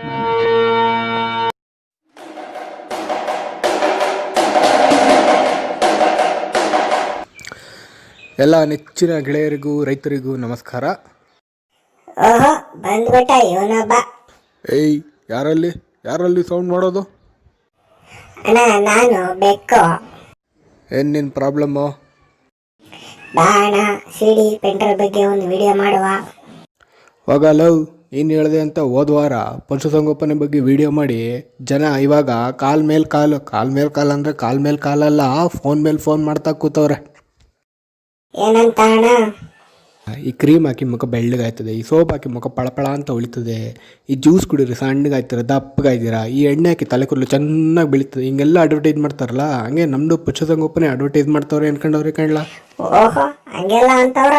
ಎಲ್ಲ ನೆಚ್ಚಿನ ಗೆಳೆಯರಿಗೂ ರೈತರಿಗೂ ನಮಸ್ಕಾರ. ಓಹೋ ಬಂದ್ಬಿಟ್ಟ ಇವನೊಬ್ಬ. ಏಯ್ ಯಾರಲ್ಲಿ ಸೌಂಡ್ ಮಾಡೋದು? ಅಣ್ಣ ನಾನು ಬೆಕ್ಕು. ಏನು ನಿನ್ನ ಪ್ರಾಬ್ಲಮ್ಮು? ಬಾ ಅಣ್ಣ ಸಿಡಿ ಪೆಂಟರ್ ಬಗ್ಗೆ ಒಂದು ವಿಡಿಯೋ ಮಾಡುವ. ಹೋಗಲವ್, ನೀನು ಹೇಳಿದೆ ಅಂತ ಹೋದ್ವಾರ ಪಶುಸಂಗೋಪನೆ ಬಗ್ಗೆ ವಿಡಿಯೋ ಮಾಡಿ ಜನ ಇವಾಗ ಕಾಲ್ ಮೇಲೆ ಕಾಲು ಅಂದರೆ ಕಾಲ್ ಮೇಲೆ ಕಾಲಲ್ಲ, ಫೋನ್ ಮೇಲೆ ಫೋನ್ ಮಾಡ್ತಾ ಕೂತವ್ರೆ. ಏನಂತ ಅಣ್ಣ? ಈ ಕ್ರೀಮ್ ಹಾಕಿ ಮುಖ ಬೆಳ್ಳಗಾಯ್ತದೆ, ಈ ಸೋಪ್ ಹಾಕಿ ಮುಖ ಪಳಪಳ ಅಂತ ಉಳಿತದೆ, ಈ ಜ್ಯೂಸ್ ಕುಡೀರಿ ಸಣ್ಣಗಾಯ್ತಾರೆ, ದಪ್ಪಗಾಯ್ತೀರಾ, ಈ ಎಣ್ಣೆ ಹಾಕಿ ತಲೆ ಕೂದಲು ಚೆನ್ನಾಗಿ ಬೆಳೀತದೆ, ಹಿಂಗೆಲ್ಲ ಅಡ್ವರ್ಟೈಸ್ ಮಾಡ್ತಾರಲ್ಲ, ಹಂಗೆ ನಮ್ಮದು ಪಶುಸಂಗೋಪನೆ ಅಡ್ವರ್ಟೈಸ್ ಮಾಡ್ತವ್ರೆ ಅನ್ಕೊಂಡವ್ರೆ ಕಣ್ಲಾ. ಓಹೋ ಹಂಗೆಲ್ಲ ಅಂತವ್ರ?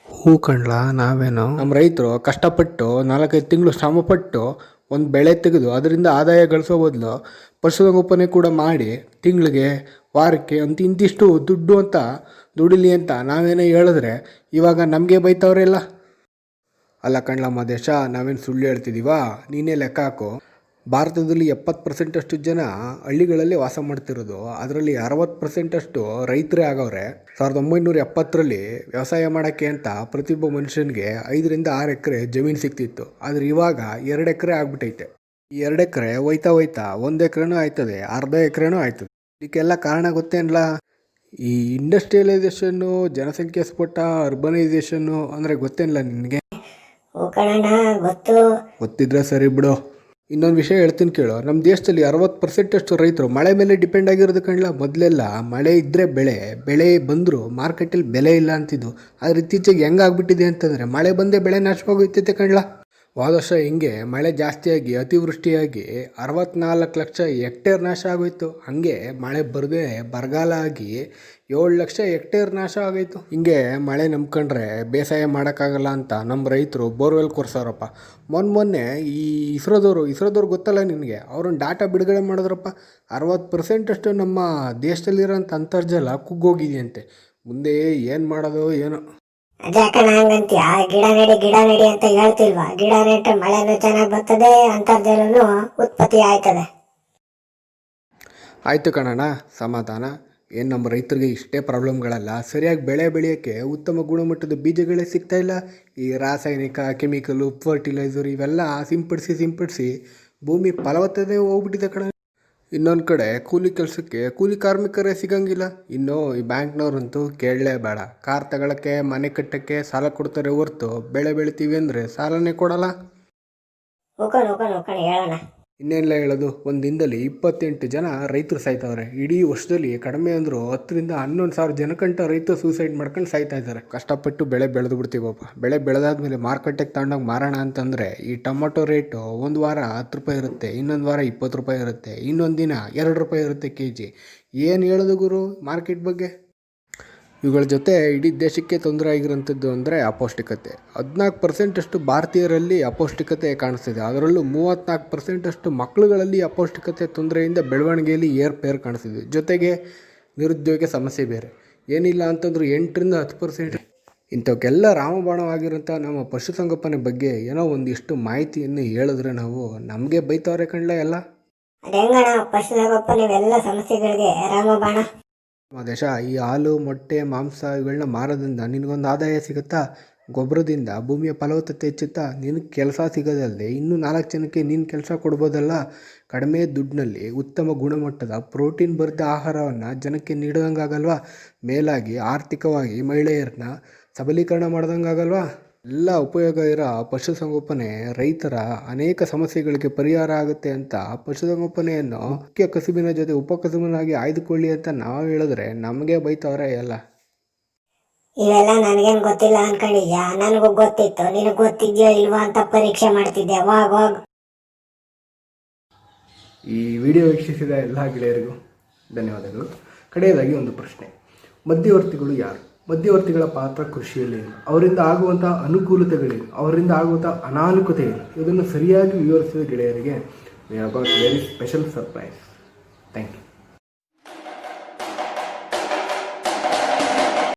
ಹೂ ಕಣ್ಲಾ, ನಾವೇನು ನಮ್ಮ ರೈತರು ಕಷ್ಟಪಟ್ಟು 4-5 ತಿಂಗಳು ಶ್ರಮಪಟ್ಟು ಒಂದು ಬೆಳೆ ತೆಗೆದು ಅದರಿಂದ ಆದಾಯ ಗಳಿಸೋ ಬದಲು ಪಶುಸಂಗೋಪನೆ ಕೂಡ ಮಾಡಿ ತಿಂಗಳಿಗೆ ವಾರಕ್ಕೆ ಅಂತ ಇಂತಿಷ್ಟು ದುಡ್ಡು ಅಂತ ದುಡಿಲಿ ಅಂತ ನಾವೇನೋ ಹೇಳಿದ್ರೆ ಇವಾಗ ನಮಗೆ ಬೈತವ್ರೆಲ್ಲ. ಅಲ್ಲ ಕಣ್ಲಮ್ಮ ದೇಶ, ನಾವೇನು ಸುಳ್ಳು ಹೇಳ್ತಿದ್ದೀವ? ನೀನೇ ಲೆಕ್ಕ ಹಾಕು. ಭಾರತದಲ್ಲಿ 70% ಜನ ಹಳ್ಳಿಗಳಲ್ಲಿ ವಾಸ ಮಾಡ್ತಿರೋದು, ಅದರಲ್ಲಿ 60% ರೈತರೇ ಆಗವ್ರೆ. 1970ರಲ್ಲಿ ವ್ಯವಸಾಯ ಮಾಡೋಕ್ಕೆ ಅಂತ ಪ್ರತಿಯೊಬ್ಬ ಮನುಷ್ಯನಿಗೆ 5-6 ಎಕರೆ ಜಮೀನು ಸಿಗ್ತಿತ್ತು. ಆದರೆ ಇವಾಗ 2 ಎಕರೆ ಆಗ್ಬಿಟ್ಟೈತೆ. ಈ 2 ಎಕರೆ ಹೋಯ್ತಾ 1 ಎಕರೆನೂ ಆಯ್ತದೆ, ಅರ್ಧ ಎಕರೆನೂ ಆಯ್ತದೆ. ಇದಕ್ಕೆಲ್ಲ ಕಾರಣ ಗೊತ್ತೇನಲ್ಲ? ಈ ಇಂಡಸ್ಟ್ರಿಯಲೈಸೇಷನ್ನು, ಜನಸಂಖ್ಯೆ ಸ್ಫೋಟ, ಅರ್ಬನೈಸೇಷನ್ನು ಅಂದರೆ ಗೊತ್ತೇನಲ್ಲ ನಿನಗೆ? ಗೊತ್ತಿದ್ರೆ ಸರಿ ಬಿಡು. ಇನ್ನೊಂದು ವಿಷಯ ಹೇಳ್ತೀನಿ ಕೇಳು. ನಮ್ಮ ದೇಶದಲ್ಲಿ 60% ರೈತರು ಮಳೆ ಮೇಲೆ ಡಿಪೆಂಡ್ ಆಗಿರೋದು ಕಣ್ಲ. ಮೊದಲೆಲ್ಲ ಮಳೆ ಇದ್ದರೆ ಬೆಳೆ ಬಂದರೂ ಮಾರ್ಕೆಟಲ್ಲಿ ಬೆಲೆ ಇಲ್ಲ ಅಂತಿದ್ದು. ಆದರೆ ಇತ್ತೀಚೆಗೆ ಹೆಂಗಾಗ್ಬಿಟ್ಟಿದೆ ಅಂತಂದರೆ ಮಳೆ ಬಂದೇ ಬೆಳೆ ನಾಶವಾಗೋಯ್ತೈತೆ ಕಣ್ಲ. ಹೋದ ವರ್ಷ ಹಿಂಗೆ ಮಳೆ ಜಾಸ್ತಿಯಾಗಿ ಅತಿವೃಷ್ಟಿಯಾಗಿ 64 ಲಕ್ಷ ಹೆಕ್ಟೇರ್ ನಾಶ ಆಗೋಯ್ತು. ಹಾಗೆ ಮಳೆ ಬರದೆ ಬರಗಾಲ ಆಗಿ 7 ಲಕ್ಷ ಹೆಕ್ಟೇರ್ ನಾಶ ಆಗೋಯ್ತು. ಹಿಂಗೆ ಮಳೆ ನಂಬ್ಕೊಂಡ್ರೆ ಬೇಸಾಯ ಮಾಡೋಕ್ಕಾಗಲ್ಲ ಅಂತ ನಮ್ಮ ರೈತರು ಬೋರ್ವೆಲ್ ಕೊರ್ಸೋರಪ್ಪ. ಮೊನ್ನೆ ಈ ಇಸ್ರೋದವ್ರು ಗೊತ್ತಲ್ಲ ನಿನಗೆ, ಅವ್ರನ್ನ ಡಾಟಾ ಬಿಡುಗಡೆ ಮಾಡಿದ್ರಪ್ಪ. 60% ಅಷ್ಟು ನಮ್ಮ ದೇಶದಲ್ಲಿರೋಂಥ ಅಂತರ್ಜಲ ಕುಗ್ಗೋಗಿದೆಯಂತೆ. ಮುಂದೆ ಏನು ಮಾಡೋದು ಏನೋ. ಅದ್ಯಾಕಣ್ಣ ಹಂಗಂತೀಯ? ಗಿಡ ನೆಡಿ ಅಂತ ಹೇಳ್ತಿಲ್ವಾ? ಗಿಡ ನೆಟ್ಟರೆ ಮಳೆನೂ ಚೆನ್ನಾಗಿ ಬರ್ತದೆ, ಅಂತರ್ಜಲನೂ ಉತ್ಪತ್ತಿ ಆಯ್ತದೆ. ಆಯಿತು ಕಣಣ್ಣ, ಸಮಾಧಾನ. ಏನು ನಮ್ಮ ರೈತರಿಗೆ ಇಷ್ಟೇ ಪ್ರಾಬ್ಲಮ್ಗಳಲ್ಲ, ಸರಿಯಾಗಿ ಬೆಳೆ ಬೆಳೆಯೋಕ್ಕೆ ಉತ್ತಮ ಗುಣಮಟ್ಟದ ಬೀಜಗಳೇ ಸಿಗ್ತಾಯಿಲ್ಲ. ಈ ರಾಸಾಯನಿಕ, ಕೆಮಿಕಲು, ಫರ್ಟಿಲೈಸರ್ ಇವೆಲ್ಲ ಸಿಂಪಡಿಸಿ ಭೂಮಿ ಫಲವತ್ತತೆ ಹೋಗ್ಬಿಟ್ಟಿದೆ ಕಣ. ಇನ್ನೊಂದು ಕಡೆ ಕೂಲಿ ಕೆಲಸಕ್ಕೆ ಕೂಲಿ ಕಾರ್ಮಿಕರೇ ಸಿಗಂಗಿಲ್ಲ. ಇನ್ನು ಈ ಬ್ಯಾಂಕ್ನವ್ರಂತೂ ಕೇಳಲೇಬೇಡ. ಕಾರ್ ತಗೊಳ್ಳೋಕ್ಕೆ, ಮನೆ ಕಟ್ಟೋಕ್ಕೆ ಸಾಲ ಕೊಡ್ತಾರೆ ಹೊರ್ತು ಬೆಳೆ ಬೆಳಿತೀವಿ ಅಂದರೆ ಸಾಲನೇ ಕೊಡಲ್ಲ. ಹೇಳೋಣ. ಇನ್ನೇನೆಲ್ಲ ಹೇಳೋದು? ಒಂದು ದಿನದಲ್ಲಿ 28 ಜನ ರೈತರು ಸಾಯ್ತವ್ರೆ. ಇಡೀ ವರ್ಷದಲ್ಲಿ ಕಡಿಮೆ ಅಂದರೂ 10,000-11,000 ಜನಕ್ಕಂಟ ರೈತರು ಸೂಸೈಡ್ ಮಾಡ್ಕೊಂಡು ಸಾಯ್ತಾ ಇದ್ದಾರೆ. ಕಷ್ಟಪಟ್ಟು ಬೆಳೆ ಬೆಳೆದು ಬಿಡ್ತೀವಪ್ಪ. ಬೆಳೆ ಬೆಳೆದಾದ್ಮೇಲೆ ಮಾರ್ಕೆಟಿಗೆ ತಗೊಂಡೋಗಿ ಮಾರೋಣ ಅಂತಂದರೆ ಈ ಟೊಮೊಟೊ ರೇಟು ಒಂದು ವಾರ 10 ರೂಪಾಯಿ ಇರುತ್ತೆ, ಇನ್ನೊಂದು ವಾರ 20 ರೂಪಾಯಿ ಇರುತ್ತೆ, ಇನ್ನೊಂದು ದಿನ 2 ರೂಪಾಯಿ ಇರುತ್ತೆ kg. ಏನು ಹೇಳೋದು ಗುರು ಮಾರ್ಕೆಟ್ ಬಗ್ಗೆ? ಇವುಗಳ ಜೊತೆ ಇಡೀ ದೇಶಕ್ಕೆ ತೊಂದರೆ ಆಗಿರೋಂಥದ್ದು ಅಂದರೆ ಅಪೌಷ್ಟಿಕತೆ. 14% ಅಷ್ಟು ಭಾರತೀಯರಲ್ಲಿ ಅಪೌಷ್ಟಿಕತೆ ಕಾಣಿಸ್ತಿದೆ. ಅದರಲ್ಲೂ 34% ಅಷ್ಟು ಮಕ್ಕಳುಗಳಲ್ಲಿ ಅಪೌಷ್ಟಿಕತೆ ತೊಂದರೆಯಿಂದ ಬೆಳವಣಿಗೆಯಲ್ಲಿ ಏರ್ಪೇರ್ ಕಾಣಿಸ್ತಿದೆ. ಜೊತೆಗೆ ನಿರುದ್ಯೋಗ ಸಮಸ್ಯೆ ಬೇರೆ. ಏನಿಲ್ಲ ಅಂತಂದ್ರೂ 8-10%. ಇಂಥವಕ್ಕೆಲ್ಲ ರಾಮಬಾಣವಾಗಿರೋಂಥ ನಮ್ಮ ಪಶುಸಂಗೋಪನೆ ಬಗ್ಗೆ ಏನೋ ಒಂದಿಷ್ಟು ಮಾಹಿತಿಯನ್ನು ಹೇಳಿದ್ರೆ ನಾವು ನಮಗೆ ಬೈತವ್ರೆ ಕಣ್ಲ ಎಲ್ಲ. ಪಶುಸಂಗೋಪನೆ ಇವೆಲ್ಲ ಸಮಸ್ಯೆಗಳಿಗೆ ರಾಮಬಾಣ. ದೇಶ ಈ ಹಾಲು, ಮೊಟ್ಟೆ, ಮಾಂಸ ಇವುಗಳನ್ನ ಮಾರೋದ್ರಿಂದ ನಿನಗೊಂದು ಆದಾಯ ಸಿಗುತ್ತಾ? ಗೊಬ್ಬರದಿಂದ ಭೂಮಿಯ ಫಲವತ್ತತೆ ಹೆಚ್ಚುತ್ತಾ? ನಿನಗೆ ಕೆಲಸ ಸಿಗೋದಲ್ಲದೆ ಇನ್ನೂ 4 ಜನಕ್ಕೆ ನೀನು ಕೆಲಸ ಕೊಡ್ಬೋದಲ್ಲ. ಕಡಿಮೆ ದುಡ್ಡಿನಲ್ಲಿ ಉತ್ತಮ ಗುಣಮಟ್ಟದ ಪ್ರೋಟೀನ್ ಭರಿತ ಆಹಾರವನ್ನು ಜನಕ್ಕೆ ನೀಡೋದಂಗಾಗಲ್ವಾ? ಮೇಲಾಗಿ ಆರ್ಥಿಕವಾಗಿ ಮಹಿಳೆಯರನ್ನ ಸಬಲೀಕರಣ ಮಾಡ್ದಂಗಾಗಲ್ವಾ? ಎಲ್ಲ ಉಪಯೋಗ ಇರೋ ಪಶುಸಂಗೋಪನೆ ರೈತರ ಅನೇಕ ಸಮಸ್ಯೆಗಳಿಗೆ ಪರಿಹಾರ ಆಗುತ್ತೆ ಅಂತ ಪಶುಸಂಗೋಪನೆಯನ್ನು ಮುಖ್ಯ ಕಸುಬಿನ ಜೊತೆ ಉಪಕಸುಬನಾಗಿ ಆಯ್ದುಕೊಳ್ಳಿ ಅಂತ ನಾವು ಹೇಳಿದ್ರೆ ನಮಗೆ ಬೈತವ್ರೆ ಎಲ್ಲ. ಇವೆಲ್ಲ ನನಗೇನು ಗೊತ್ತಿಲ್ಲ ಅನ್ಕೊಂಡಿದ್ಯಾ? ನನಗೂ ಗೊತ್ತಿತ್ತು. ನಿನಗೆ ಗೊತ್ತಿದ್ಯೋ ಇಲ್ವಾ ಅಂತ ಪರೀಕ್ಷೆ ಮಾಡ್ತಿದ್ದೆ. ಹೋಗ್. ಈ ವಿಡಿಯೋ ವೀಕ್ಷಿಸಿದ ಎಲ್ಲ ಗೆಳೆಯರಿಗೂ ಧನ್ಯವಾದಗಳು. ಕಡೆಯದಾಗಿ ಒಂದು ಪ್ರಶ್ನೆ, ಮಧ್ಯವರ್ತಿಗಳು ಯಾರು? ಮಧ್ಯವರ್ತಿಗಳ ಪಾತ್ರ ಕೃಷಿಯಲ್ಲೇನು? ಅವರಿಂದ ಆಗುವಂಥ ಅನುಕೂಲತೆಗಳೇನು? ಅವರಿಂದ ಆಗುವಂಥ ಅನಾನುಕೂಲತೆಗಳು? ಇದನ್ನು ಸರಿಯಾಗಿ ವಿವರಿಸಿದ ಗೆಳೆಯರಿಗೆ we have got very special surprise. Thank you.